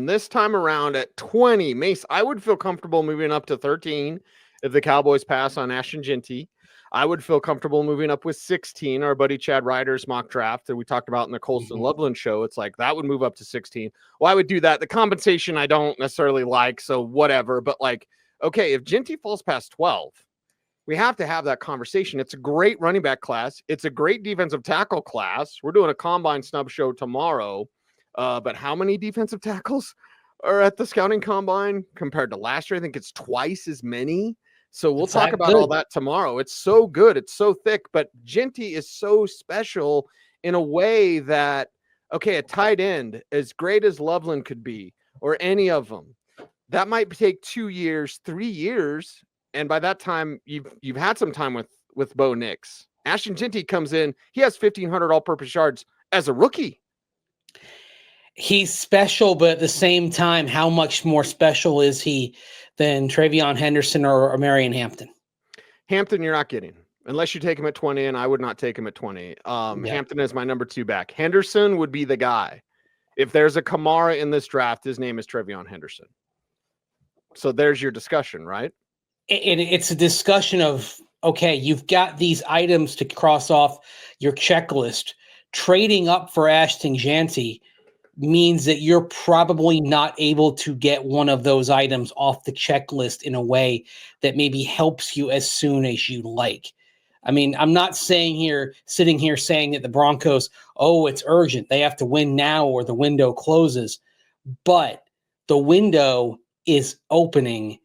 this time around at 20, Mace, I would feel comfortable moving up to 13 if the Cowboys pass on Ashton Jeanty. I would feel comfortable moving up with 16. Our buddy Chad Ryder's mock draft that we talked about in the Colston Loveland show. It's like that would move up to 16. Well, I would do that. The compensation I don't necessarily like, so whatever. But like, okay, if Jeanty falls past 12, we have to have that conversation. It's a great running back class. It's a great defensive tackle class. We're doing a combine snub show tomorrow. But how many defensive tackles are at the scouting combine compared to last year? I think it's twice as many. So we'll talk about all that tomorrow. It's so good. It's so thick. But Jeanty is so special in a way that, okay, a tight end, as great as Loveland could be, or any of them, that might take 2 years, 3 years. And by that time, you've had some time with Bo Nix. Ashton Jeanty comes in. He has 1,500 all-purpose yards as a rookie. He's special, but at the same time, how much more special is he than Travion Henderson or Marion Hampton? Hampton, you're not getting, unless you take him at 20, and I would not take him at 20. Hampton is my number 2 back. Henderson would be the guy. If there's a Kamara in this draft, his name is Travion Henderson. So there's your discussion, right? It's a discussion of, okay, you've got these items to cross off your checklist. Trading up for Ashton Jeanty means that you're probably not able to get one of those items off the checklist in a way that maybe helps you as soon as you like. I mean, I'm not sitting here saying that the Broncos, it's urgent, they have to win now or the window closes. But the window is opening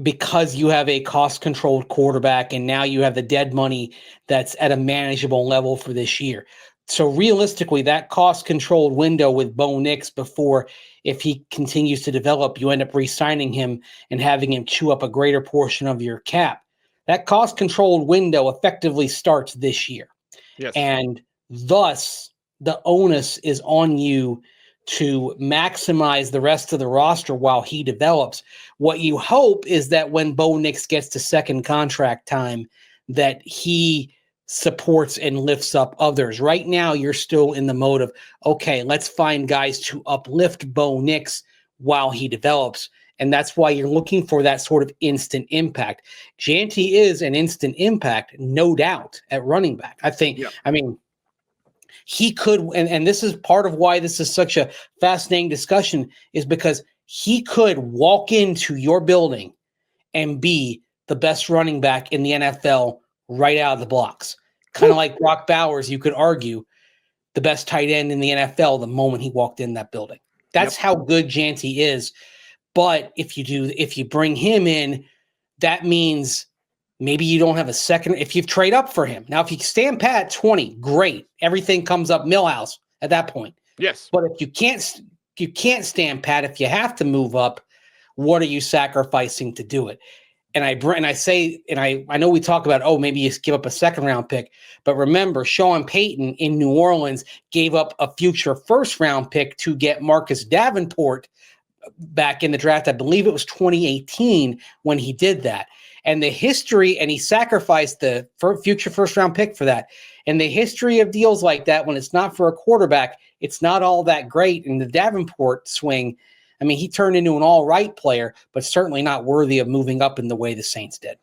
because you have a cost-controlled quarterback, and now you have the dead money that's at a manageable level for this year. So realistically, that cost-controlled window with Bo Nix before, if he continues to develop, you end up re-signing him and having him chew up a greater portion of your cap. That cost-controlled window effectively starts this year. Yes. And thus, the onus is on you to maximize the rest of the roster while he develops. What you hope is that when Bo Nix gets to second contract time, that he supports and lifts up others. Right now, you're still in the mode of, okay, let's find guys to uplift Bo Nix while he develops. And that's why you're looking for that sort of instant impact. Jeanty is an instant impact, no doubt, at running back. He could, and this is part of why this is such a fascinating discussion, is because he could walk into your building and be the best running back in the NFL right out of the blocks. Kind of like Brock Bowers, you could argue, the best tight end in the NFL the moment he walked in that building. That's how good Jeanty is. But if you bring him in, that means maybe you don't have a second. If you trade up for him. Now, if you stand pat 20, great. Everything comes up Millhouse at that point. Yes. But if you can't stand pat, if you have to move up, what are you sacrificing to do it? And I know we talk about, maybe you give up a second round pick, but remember, Sean Payton in New Orleans gave up a future first round pick to get Marcus Davenport back in the draft. I believe it was 2018 when he did that. And the history, and he sacrificed the future first round pick for that. And the history of deals like that, when it's not for a quarterback, it's not all that great. And the Davenport swing, I mean, he turned into an all right player, but certainly not worthy of moving up in the way the Saints did.